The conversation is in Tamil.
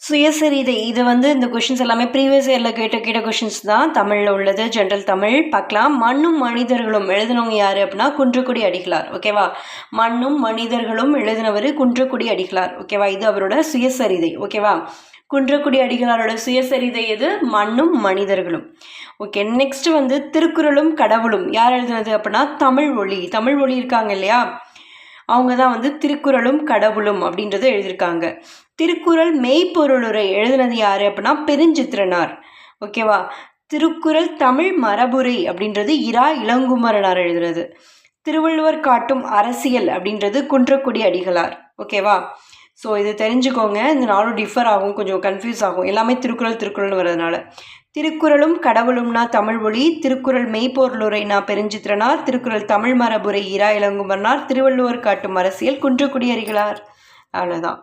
சுயசரிதை இது வந்து இந்த கொஷின்ஸ் எல்லாமே ப்ரீவியஸ் இயரில் கேட்ட கொஷின்ஸ் தான். தமிழில் உள்ளது, ஜென்ரல் தமிழ் பார்க்கலாம். மண்ணும் மனிதர்களும் எழுதினவங்க யார் அப்படின்னா குன்றக்குடி அடிகளார். ஓகேவா? மண்ணும் மனிதர்களும் எழுதினவர் குன்றக்குடி அடிகளார். ஓகேவா? இது அவரோட சுயசரிதை. ஓகேவா? குன்றக்குடி அடிகளாரோட சுயசரிதை எது? மண்ணும் மனிதர்களும். ஓகே, நெக்ஸ்ட் வந்து திருக்குறளும் கடவுளும் யார் எழுதுனது அப்படின்னா தமிழ் ஒளி இருக்காங்க இல்லையா, அவங்க தான் வந்து திருக்குறளும் கடவுளும் அப்படின்றத எழுதியிருக்காங்க. திருக்குறள் மெய்ப்பொருளுரை எழுதினது யார் அப்படின்னா பெருஞ்சித்திரனார். ஓகேவா? திருக்குறள் தமிழ் மரபுரை அப்படின்றது இரா இளங்குமரனார் எழுதுனது. திருவள்ளுவர் காட்டும் அரசியல் அப்படின்றது குன்றக்குடி அடிகளார். ஓகேவா? ஸோ இது தெரிஞ்சுக்கோங்க. இந்த நாளும் டிஃபர் ஆகும், கொஞ்சம் கன்ஃபியூஸ் ஆகும், எல்லாமே திருக்குறள்னு வர்றதுனால. திருக்குறளும் கடவுளும்னா தமிழ் ஒளி, திருக்குறள் மெய்ப்பொருளுரைனா பெருஞ்சித்திரனார், திருக்குறள் தமிழ் மரபுரை இரா இளங்குமரனார், திருவள்ளுவர் காட்டும் அரசியல் குன்றக்குடி அடிகளார். அவ்வளோதான்.